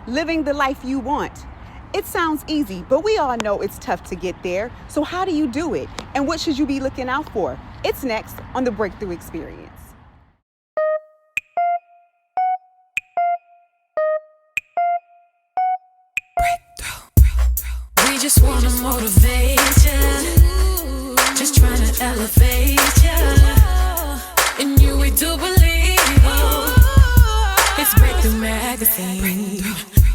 living the life you want. It sounds easy, but we all know it's tough to get there. So how do you do it? And what should you be looking out for? It's next on the BreakThru Experience. We just wanna motivate ya, just trying to elevate ya. In you we do believe. It's BreakThru Magazine.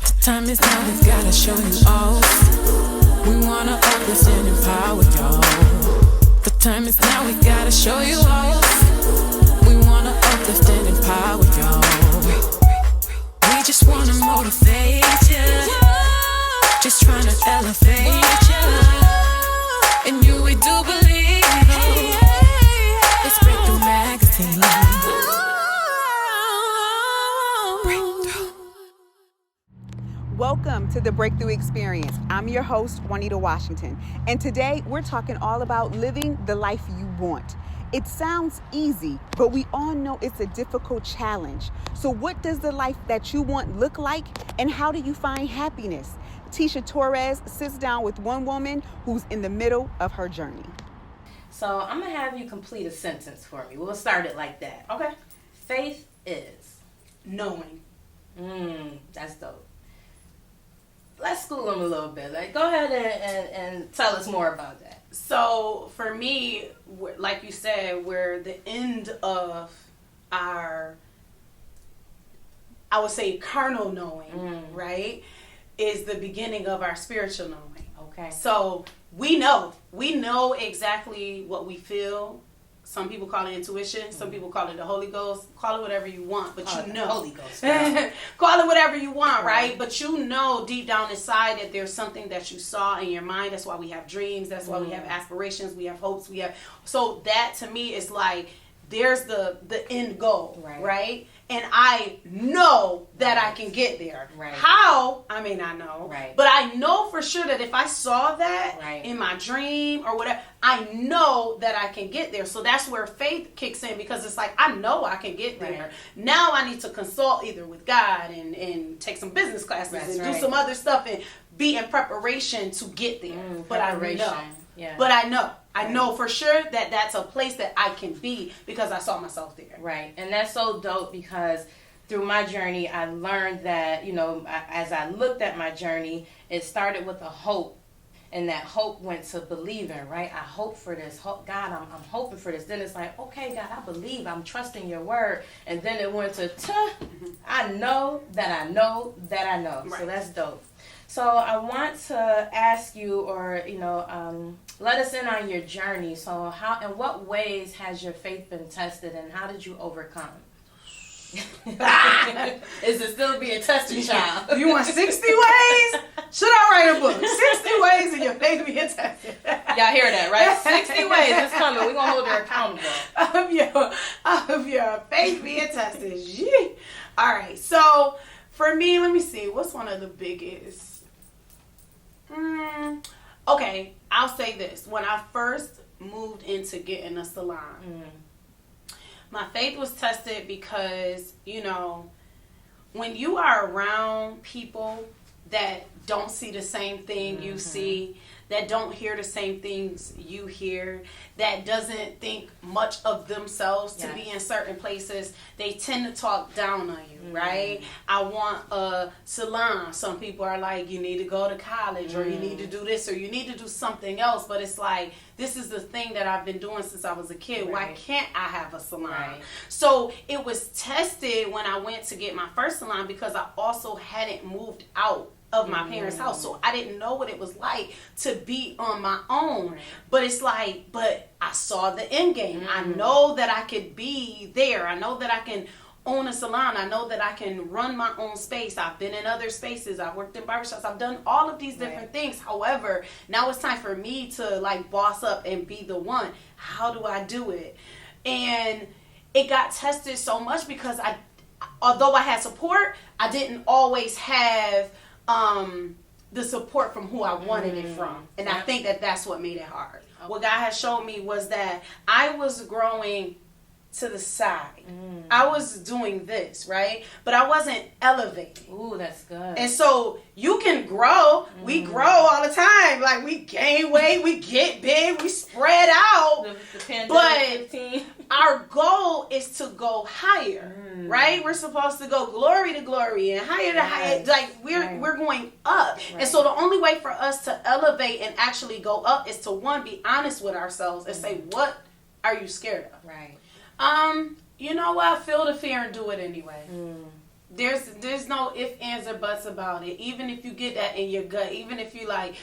The time is now, we've gotta show you off. We wanna uplift and empower y'all. The time is now, we gotta show you off. We wanna uplift and empower y'all. We just wanna motivate ya, just trying to elevate ya. In you we do believe. It's BreakThru Magazine. Welcome to the BreakThru Experience. I'm your host, Juanita Washington. And today we're talking all about living the life you want. It sounds easy, but we all know it's a difficult challenge. So what does the life that you want look like? And how do you find happiness? Tisha Torres sits down with one woman who's in the middle of her journey. So I'm going to have you complete a sentence for me. We'll start it like that. Okay. Faith is Knowing. That's dope. Let's school them a little bit. Like, go ahead and tell us more about that. So for me, like you said, we're the end of our, I would say, carnal knowing, right? Is the beginning of our spiritual knowing. Okay. So we know exactly what we feel. Some people call it intuition. Some people call it the Holy Ghost. Call it whatever you want, but Call you it know. the Holy Ghost. Call it whatever you want, Right. right? But you know deep down inside that there's something that you saw in your mind. That's why we have dreams. That's why we have aspirations. We have hopes. So that to me is like there's the end goal, right? And I know that I can get there. Right. How? I may not know. Right. But I know for sure that if I saw that Right. in my dream or whatever, I know that I can get there. So that's where faith kicks in, because it's like, I know I can get there. Right. Now I need to consult either with God and take some business classes and do some other stuff and be in preparation to get there. But I know. Yeah. But I know. I know for sure that that's a place that I can be because I saw myself there. Right. And that's so dope, because through my journey, I learned that, as I looked at my journey, it started with a hope. And that hope went to believing, right? I hope for this. God, I'm hoping for this. Then it's like, okay, God, I believe. I'm trusting your word. And then it went to, I know that I know that I know. Right. So that's dope. So I want to ask you, or, let us in on your journey. So in what ways has your faith been tested, and how did you overcome? Is it still being tested, child? You want 60 ways? Should I write a book? 60 ways of your faith being tested. Y'all hear that, right? 60 ways. It's coming. We're going to hold her accountable. Of your faith being tested. Yee. All right. So for me, let me see. What's one of the biggest? Okay. I'll say this. When I first moved into getting a salon, my faith was tested because, when you are around people that don't see the same thing you see, that don't hear the same things you hear, that doesn't think much of themselves to be in certain places, they tend to talk down on you, right? I want a salon. Some people are like, you need to go to college, or you need to do this, or you need to do something else. But it's like, this is the thing that I've been doing since I was a kid. Right. Why can't I have a salon? Right. So it was tested when I went to get my first salon, because I also hadn't moved out of my parents' house. So I didn't know what it was like to be on my own. Right. But it's like, but I saw the end game. I know that I could be there. I know that I can own a salon. I know that I can run my own space. I've been in other spaces. I've worked in barbershops. I've done all of these different things. However, now it's time for me to like boss up and be the one. How do I do it? And it got tested so much because although I had support, I didn't always have the support from who I wanted it from. And I think that that's what made it hard. Okay. What God has shown me was that I was growing to the side. I was doing this, right? But I wasn't elevating. Ooh, that's good. And so you can grow. We grow all the time. Like, we gain weight, we get big, we spread out. But our goal is to go higher, right? We're supposed to go glory to glory and higher to higher. Like, we're going up. Right. And so the only way for us to elevate and actually go up is to, one, be honest with ourselves and say, what are you scared of? Right. You know what? Feel the fear and do it anyway. There's no ifs, ands, or buts about it. Even if you get that in your gut, even if you like,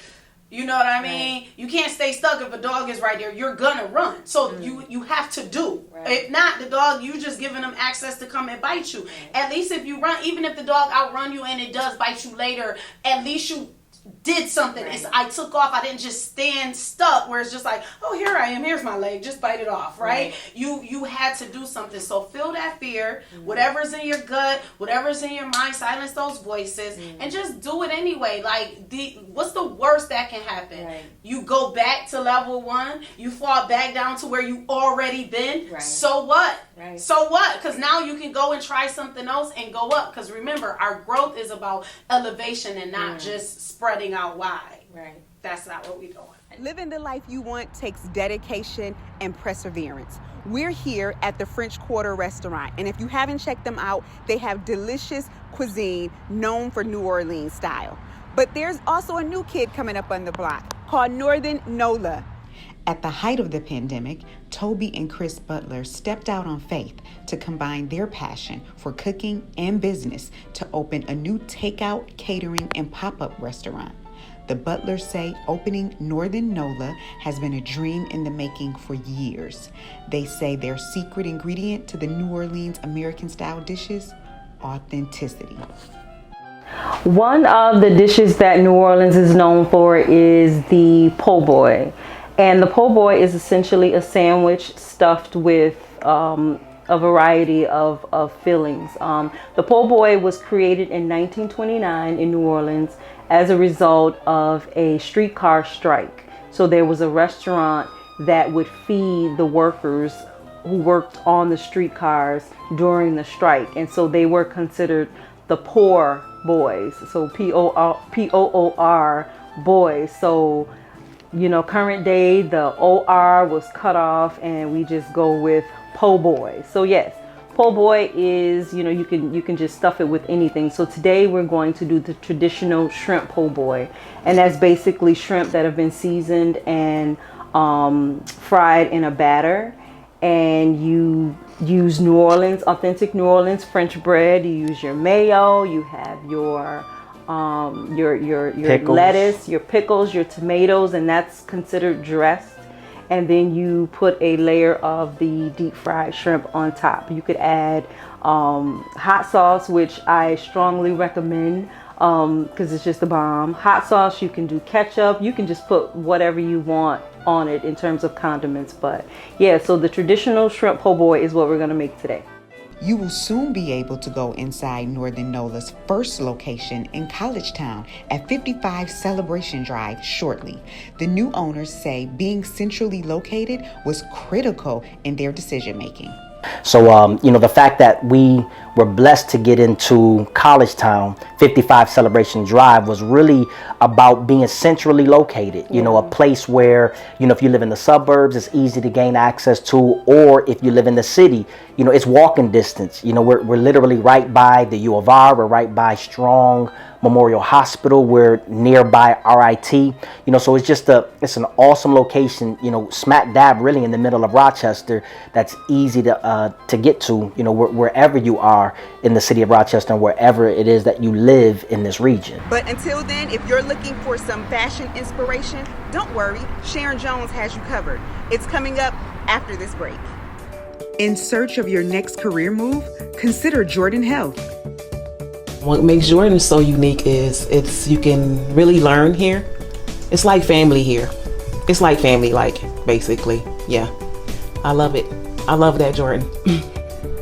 you know what I mean? Right. You can't stay stuck if a dog is right there. You're gonna run. So you have to do. Right. If not, the dog, you just giving them access to come and bite you. Right. At least if you run, even if the dog outrun you and it does bite you later, at least you did something. Right. I took off. I didn't just stand stuck where it's just like, oh, here I am. Here's my leg. Just bite it off, right? You had to do something. So feel that fear, whatever's in your gut, whatever's in your mind, silence those voices and just do it anyway. Like, what's the worst that can happen? Right. You go back to level 1. You fall back down to where you already been. Right. So what? Right. So what? Because now you can go and try something else and go up. Because remember, our growth is about elevation and not just spreading out wide. Right. That's not what we're doing. Living the life you want takes dedication and perseverance. We're here at the French Quarter restaurant, and if you haven't checked them out, they have delicious cuisine known for New Orleans style. But there's also a new kid coming up on the block called Northern Nola. At the height of the pandemic, Toby and Chris Butler stepped out on faith to combine their passion for cooking and business to open a new takeout, catering, and pop-up restaurant. The Butlers say opening Northern Nola has been a dream in the making for years. They say their secret ingredient to the New Orleans American-style dishes, authenticity. One of the dishes that New Orleans is known for is the po' boy. And the po' boy is essentially a sandwich stuffed with a variety of fillings. The po' boy was created in 1929 in New Orleans as a result of a streetcar strike. So there was a restaurant that would feed the workers who worked on the streetcars during the strike. And so they were considered the poor boys. So P-O-O-R boys. So, you know, current day, the O-R was cut off and we just go with po' boy. So yes, po' boy is, you know, you can just stuff it with anything. So today we're going to do the traditional shrimp po' boy. And that's basically shrimp that have been seasoned and fried in a batter. And you use New Orleans, authentic New Orleans French bread. You use your mayo, you have your lettuce, your pickles, your tomatoes, and that's considered dressed. And then you put a layer of the deep fried shrimp on top. You could add hot sauce, which I strongly recommend because it's just a bomb. Hot sauce, you can do ketchup, you can just put whatever you want on it in terms of condiments. But yeah, so the traditional shrimp po' boy is what we're gonna make today. You will soon be able to go inside Northern Nola's first location in College Town at 55 Celebration Drive shortly. The new owners say being centrally located was critical in their decision making. So, you know, the fact that we were blessed to get into College Town, 55 Celebration Drive, was really about being centrally located, you know, a place where, you know, if you live in the suburbs, it's easy to gain access to, or if you live in the city, you know, it's walking distance. You know, we're literally right by the U of R, we're right by Strong Memorial Hospital, we're nearby RIT, you know, so it's just it's an awesome location, you know, smack dab really in the middle of Rochester, that's easy to get to, you know, wherever you are in the city of Rochester and wherever it is that you live in this region. But until then, if you're looking for some fashion inspiration, don't worry, Sharon Jones has you covered. It's coming up after this break. In search of your next career move, consider Jordan Health. What makes Jordan so unique is you can really learn here. It's like family here. It's like family, basically. Yeah, I love it. I love that Jordan.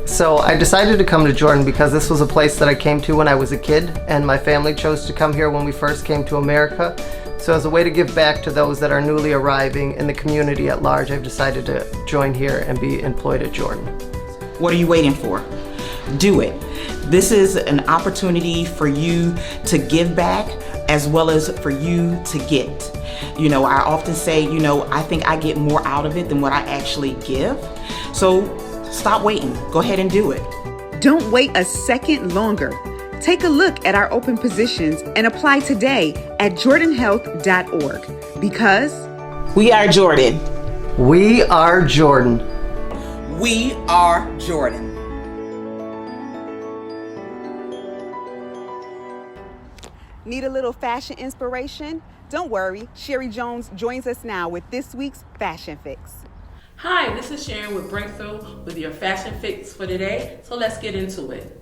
So I decided to come to Jordan because this was a place that I came to when I was a kid, and my family chose to come here when we first came to America. So as a way to give back to those that are newly arriving in the community at large, I've decided to join here and be employed at Jordan. What are you waiting for? Do it. This is an opportunity for you to give back as well as for you to get. You know, I often say, you know, I think I get more out of it than what I actually give. So stop waiting. Go ahead and do it. Don't wait a second longer. Take a look at our open positions and apply today at jordanhealth.org because we are Jordan. We are Jordan. We are Jordan. Need a little fashion inspiration? Don't worry, Sherry Jones joins us now with this week's Fashion Fix. Hi, this is Sharon with BreakThru with your Fashion Fix for today. So let's get into it.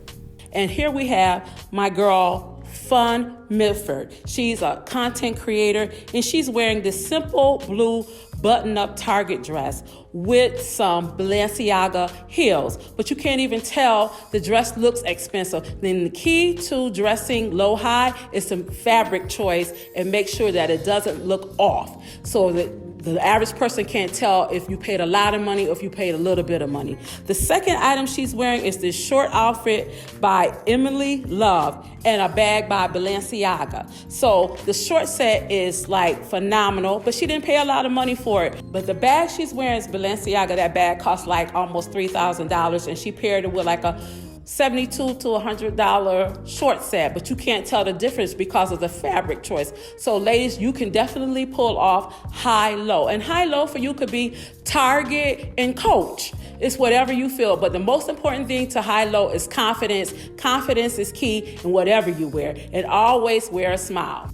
And here we have my girl, Fun Milford. She's a content creator and she's wearing this simple blue button-up Target dress with some Balenciaga heels, but you can't even tell the dress looks expensive. Then the key to dressing low-high is some fabric choice and make sure that it doesn't look off so that the average person can't tell if you paid a lot of money or if you paid a little bit of money. The second item she's wearing is this short outfit by Emily Love and a bag by Balenciaga. So the short set is like phenomenal, but she didn't pay a lot of money for it. But the bag she's wearing is Balenciaga. That bag costs like almost $3,000 and she paired it with like a $72 to $100 short set, but you can't tell the difference because of the fabric choice. So ladies, you can definitely pull off high-low. And high-low for you could be Target and Coach. It's whatever you feel. But the most important thing to high-low is confidence. Confidence is key in whatever you wear. And always wear a smile.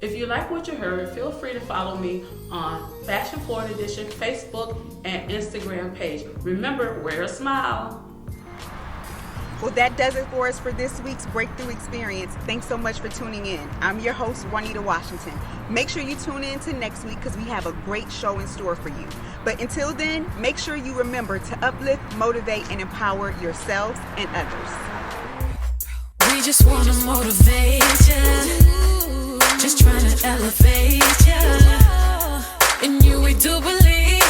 If you like what you heard, feel free to follow me on Fashion Forward Edition, Facebook, and Instagram page. Remember, wear a smile. Well, that does it for us for this week's BreakThru Experience. Thanks so much for tuning in. I'm your host, Juanita Washington. Make sure you tune in to next week because we have a great show in store for you. But until then, make sure you remember to uplift, motivate, and empower yourselves and others. We just wanna motivate you, just trying to elevate you. In you we do believe.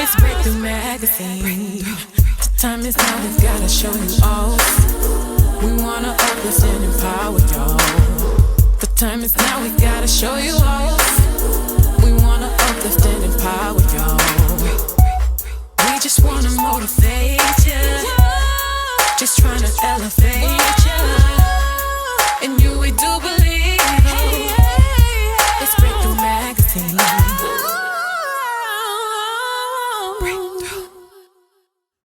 It's BreakThru Magazine. Time is now, we've gotta show you all. We wanna uplift and empower y'all. The time is now, we gotta show you all. We wanna uplift and empower y'all. We just wanna motivate you, just trying to elevate